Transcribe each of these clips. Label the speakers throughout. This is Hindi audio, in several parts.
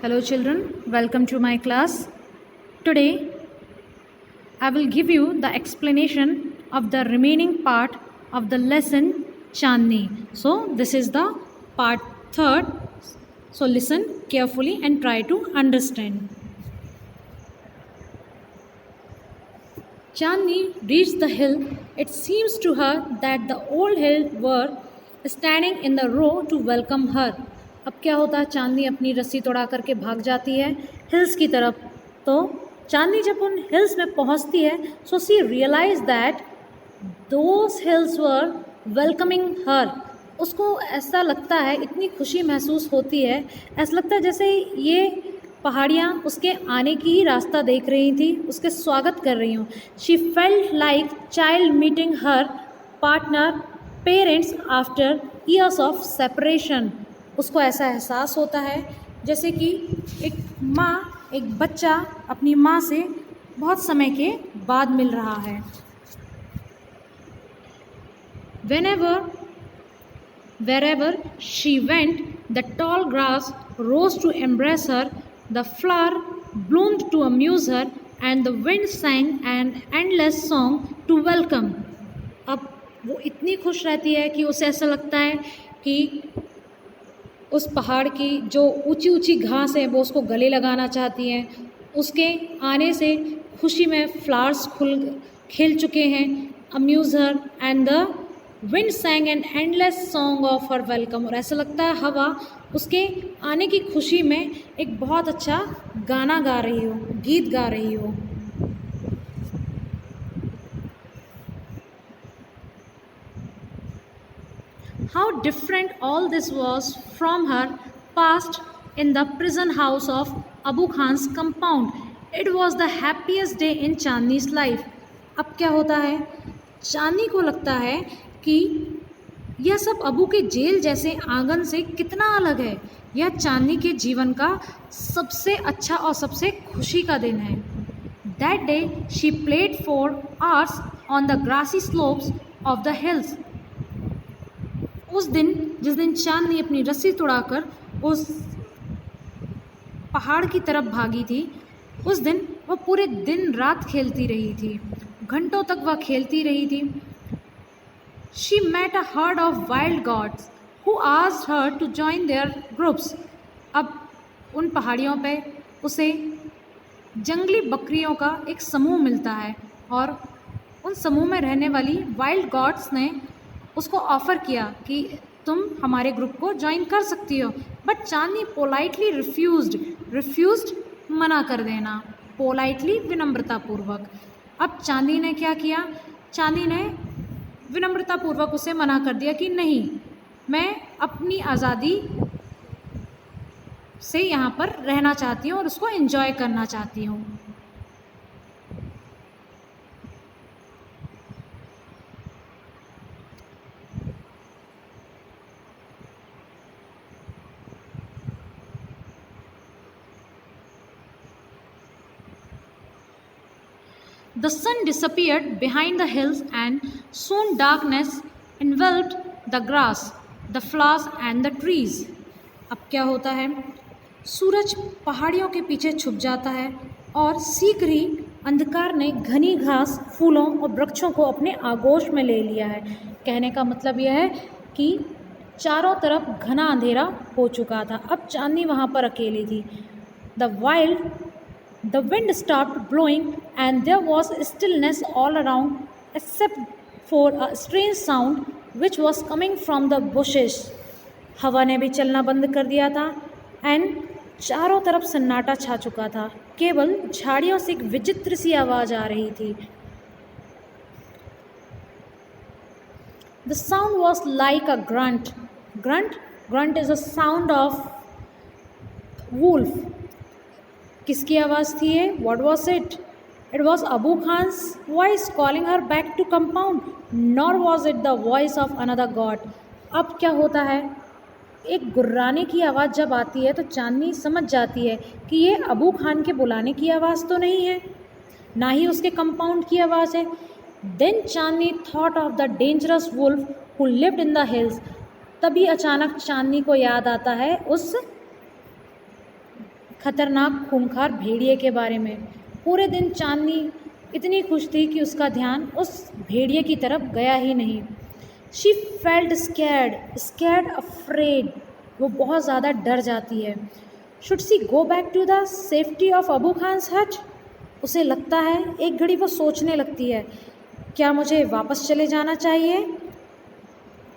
Speaker 1: Hello children, welcome to my class. Today I will give you the explanation of the remaining part of the lesson Chandni. So this is the part 3rd. So listen carefully and try to understand. Chandni reached the hill. It seems to her that the old hills were standing in the row to welcome her. अब क्या होता है, चांदनी अपनी रस्सी तोड़ा करके भाग जाती है हिल्स की तरफ. तो चांदनी जब उन हिल्स में पहुंचती है, so she realise that those hills were welcoming her. उसको ऐसा लगता है, इतनी खुशी महसूस होती है, ऐसा लगता है जैसे ये पहाड़ियाँ उसके आने की ही रास्ता देख रही थी, उसके स्वागत कर रही हूँ. She felt like child meeting her partner parents after years of separation. उसको ऐसा एहसास होता है जैसे कि एक माँ, एक बच्चा अपनी माँ से बहुत समय के बाद मिल रहा है. Wherever she went, the tall grass rose to embrace her, the flower bloomed to amuse her, and the wind sang an endless song to welcome. अब वो इतनी खुश रहती है कि उसे ऐसा लगता है कि उस पहाड़ की जो ऊंची ऊंची घास है वो उसको गले लगाना चाहती हैं. उसके आने से खुशी में फ्लावर्स खिल चुके हैं. Amuse her and the wind sang an endless song of her welcome. और ऐसा लगता है हवा उसके आने की खुशी में एक बहुत अच्छा गाना गा रही हो, गीत गा रही हो. How different all this was from her past in the prison house of Abu Khan's compound. It was the happiest day in Chandni's life. अब क्या होता है, चांदनी को लगता है कि यह सब अबू के जेल जैसे आंगन से कितना अलग है. यह चांदनी के जीवन का सबसे अच्छा और सबसे खुशी का दिन है. That day she played for hours on the grassy slopes of the hills. उस दिन, जिस दिन चांदनी अपनी रस्सी तोड़ाकर उस पहाड़ की तरफ भागी थी, उस दिन वह पूरे दिन रात खेलती रही थी. घंटों तक वह खेलती रही थी. She met a herd of wild goats who asked her to join their groups. अब उन पहाड़ियों पे उसे जंगली बकरियों का एक समूह मिलता है और उन समूह में रहने वाली वाइल्ड गॉड्स ने उसको ऑफ़र किया कि तुम हमारे ग्रुप को ज्वाइन कर सकती हो. बट चांदनी पोलाइटली रिफ्यूज्ड मना कर देना, पोलाइटली विनम्रतापूर्वक. अब चांदनी ने क्या किया, चांदनी ने विनम्रतापूर्वक उसे मना कर दिया कि नहीं, मैं अपनी आज़ादी से यहाँ पर रहना चाहती हूँ और उसको एंजॉय करना चाहती हूँ. The sun disappeared behind the hills and soon darkness enveloped the grass, the flowers and the trees. अब क्या होता है, सूरज पहाड़ियों के पीछे छुप जाता है और शीघ्र ही अंधकार ने घनी घास, फूलों और वृक्षों को अपने आगोश में ले लिया है. कहने का मतलब यह है कि चारों तरफ घना अंधेरा हो चुका था. अब चांदनी वहाँ पर अकेली थी. The wind stopped blowing and there was stillness all around except for a strange sound which was coming from the bushes. हवा ने भी चलना बंद कर दिया था एंड चारों तरफ सन्नाटा छा चुका था. केवल झाड़ियों से एक विचित्र सी आवाज़ आ रही थी. The sound was like a grunt. Grunt is a sound of wolf. किसकी आवाज़ थी ये? What was it? It was Abu Khan's voice calling her back to compound. Nor was it the voice of another god. अब क्या होता है, एक गुर्राने की आवाज़ जब आती है तो चांदनी समझ जाती है कि ये अबू खान के बुलाने की आवाज़ तो नहीं है, ना ही उसके कंपाउंड की आवाज़ है. Then Chandni thought of the dangerous wolf who lived in the hills. तभी अचानक चांदनी को याद आता है उस खतरनाक खूंखार भेड़िए के बारे में। पूरे दिन चांदनी इतनी खुश थी कि उसका ध्यान उस भेड़िए की तरफ गया ही नहीं। शी फेल्ट स्कैर्ड अफ्रेड, वो बहुत ज़्यादा डर जाती है। Should she go back to the safety of Abu Khan's hut, उसे लगता है, एक घड़ी वो सोचने लगती है, क्या मुझे वापस चले जाना चाहिए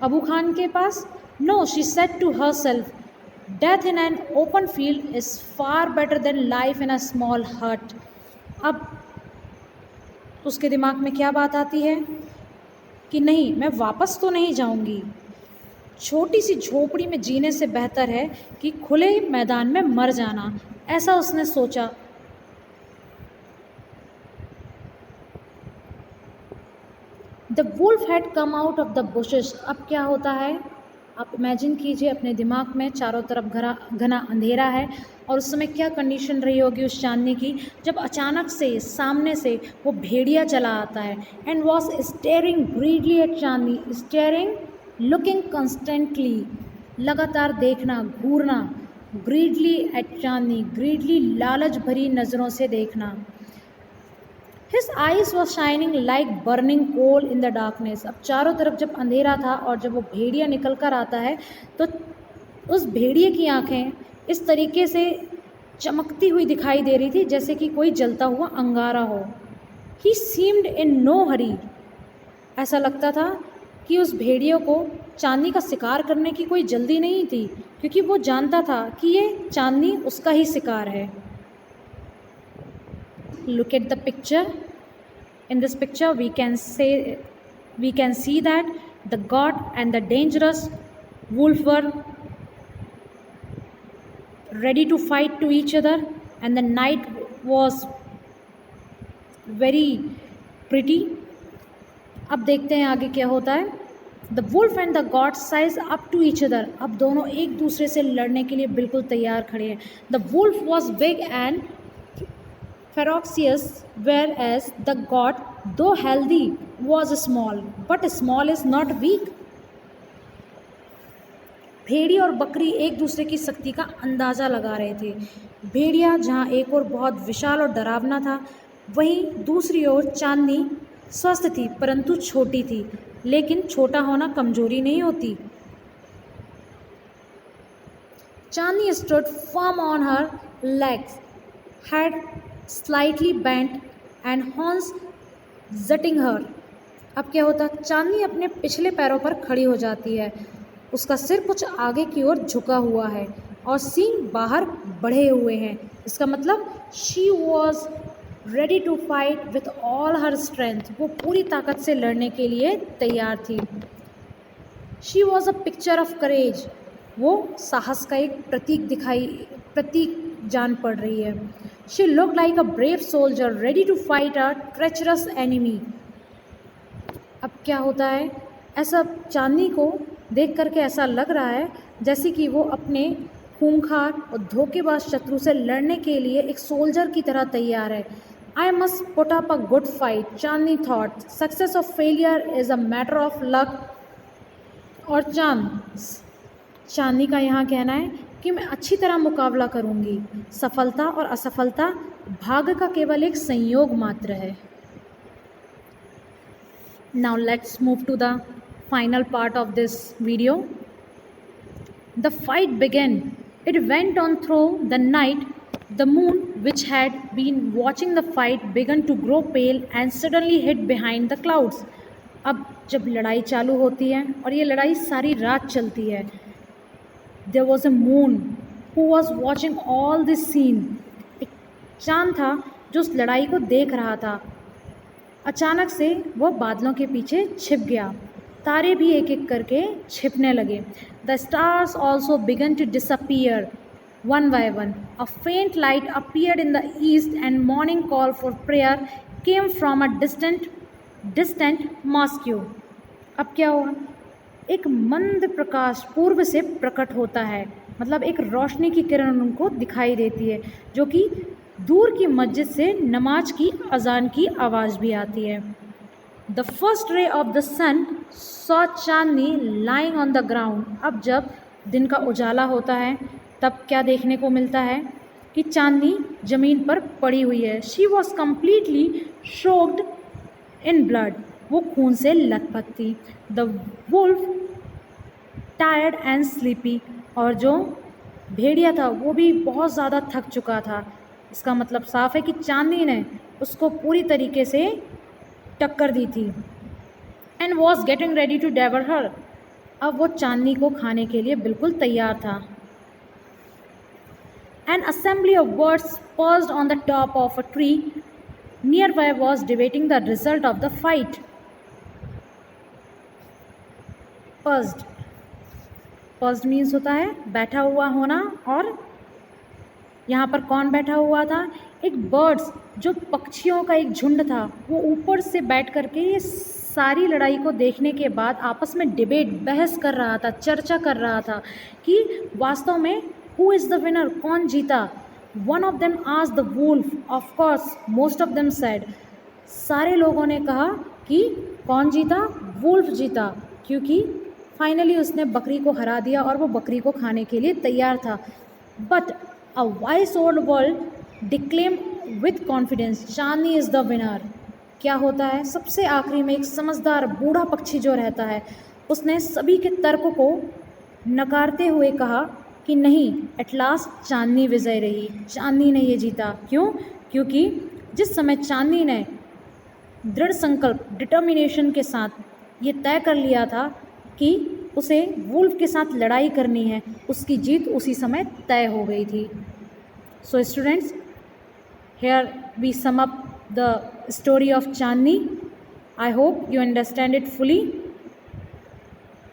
Speaker 1: अबू खान के पास? No, she said to herself, death in an open field is far better than life in a small hut. अब उसके दिमाग में क्या बात आती है कि नहीं, मैं वापस तो नहीं जाऊंगी, छोटी सी झोपड़ी में जीने से बेहतर है कि खुले मैदान में मर जाना, ऐसा उसने सोचा। The wolf had come out of the bushes. अब क्या होता है, आप इमेजिन कीजिए अपने दिमाग में, चारों तरफ घना अंधेरा है और उस समय क्या कंडीशन रही होगी उस चांदनी की, जब अचानक से सामने से वो भेड़िया चला आता है and was staring greedily at Chandni, staring, looking constantly, लगातार देखना, घूरना, ग्रीडली एट चांदनी, ग्रीडली लालच भरी नज़रों से देखना। His eyes were shining like burning coal in the darkness। अब चारों तरफ जब अंधेरा था और जब वो भेड़िया निकल कर आता है तो उस भेड़िए की आंखें इस तरीके से चमकती हुई दिखाई दे रही थी जैसे कि कोई जलता हुआ अंगारा हो। He seemed in no hurry। ऐसा लगता था कि उस भेड़िए को चांदनी का शिकार करने की कोई जल्दी नहीं थी, क्योंकि वो जानता था कि ये चांदनी उसका ही शिकार है। Look at the picture. In this picture we can see that the god and the dangerous wolf were ready to fight to each other, and the night was very pretty। अब देखते हैं आगे क्या होता है। The wolf and the god size up to each other। अब दोनों एक दूसरे से लड़ने के लिए बिल्कुल तैयार खड़े हैं। The wolf was big and ferocious, whereas the god, though healthy, was small, but small is not weak। भेड़िया और बकरी एक दूसरे की शक्ति का अंदाज़ा लगा रहे थे। भेड़िया जहाँ एक और बहुत विशाल और डरावना था, वहीं दूसरी ओर चांदनी स्वस्थ थी परंतु छोटी थी, लेकिन छोटा होना कमजोरी नहीं होती। Chandni stood firm on her legs, head slightly bent and horns jutting her. अब क्या होता, चांदनी अपने पिछले पैरों पर खड़ी हो जाती है, उसका सिर कुछ आगे की ओर झुका हुआ है और सींग बाहर बढ़े हुए हैं। इसका मतलब she was ready to fight with all her strength. वो पूरी ताकत से लड़ने के लिए तैयार थी। She was a picture of courage. वो साहस का एक प्रतीक जान पड़ रही है। She look like a brave soldier ready to fight a treacherous enemy. अब क्या होता है, ऐसा चांदनी को देख करके ऐसा लग रहा है जैसे कि वो अपने खूंखार और धोखेबाज शत्रु से लड़ने के लिए एक सोल्जर की तरह तैयार है। I must put up a good fight, Chandni thought. Success और failure is a matter of luck और चांदनी का यहाँ कहना है कि मैं अच्छी तरह मुकाबला करूँगी, सफलता और असफलता भाग्य का केवल एक संयोग मात्र है। Now let's move to the final part of this video. The fight began. It went on through the night. The moon, which had been watching the fight, began to grow pale and suddenly hid behind the clouds. अब जब लड़ाई चालू होती है और ये लड़ाई सारी रात चलती है, There was a moon who was watching all this scene। एक चांद था जो उस लड़ाई को देख रहा था। अचानक से वह बादलों के पीछे छिप गया, तारे भी एक एक करके छिपने लगे। The stars also began to disappear one by one. A faint light appeared in the east and morning call for prayer came from a distant mosque. अब क्या हुआ, एक मंद प्रकाश पूर्व से प्रकट होता है, मतलब एक रोशनी की किरण उनको दिखाई देती है, जो कि दूर की मस्जिद से नमाज की अजान की आवाज़ भी आती है। The first ray of the sun saw Chandni lying on the ground. अब जब दिन का उजाला होता है तब क्या देखने को मिलता है, कि चांदनी ज़मीन पर पड़ी हुई है। She was completely shocked in blood, वो खून से लथपथ थी। The wolf tired and sleepy, और जो भेड़िया था वो भी बहुत ज़्यादा थक चुका था। इसका मतलब साफ है कि चांदनी ने उसको पूरी तरीके से टक्कर दी थी। And was getting ready to devour her, अब वो चांदनी को खाने के लिए बिल्कुल तैयार था। An assembly of birds perched on the top of a tree nearby was debating the result of the fight. Perched. Perched means होता है बैठा हुआ होना, और यहाँ पर कौन बैठा हुआ था? एक बर्ड्स, जो पक्षियों का एक झुंड था, वो ऊपर से बैठ करके ये सारी लड़ाई को देखने के बाद आपस में डिबेट, बहस कर रहा था, चर्चा कर रहा था कि वास्तव में हु इज़ द विनर, कौन जीता। One of them asked the wolf, of course most of them said, सारे लोगों ने कहा कि कौन जीता? वुल्फ जीता, क्योंकि फाइनली उसने बकरी को हरा दिया और वो बकरी को खाने के लिए तैयार था। But a wise old world declaim with confidence, Chandni is the winner. क्या होता है? सबसे आखिरी में एक समझदार बूढ़ा पक्षी जो रहता है, उसने सभी के तर्क को नकारते हुए कहा कि नहीं, एट लास्ट चांदनी विजय रही, चांदनी ने ये जीता। क्यों? क्योंकि जिस समय चांदनी ने दृढ़ संकल्प, डिटर्मिनेशन के साथ ये तय कर लिया था कि उसे वुल्फ के साथ लड़ाई करनी है, उसकी जीत उसी समय तय हो गई थी। So students, here we sum up the story of Chandni. I hope you understand it fully.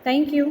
Speaker 1: Thank you.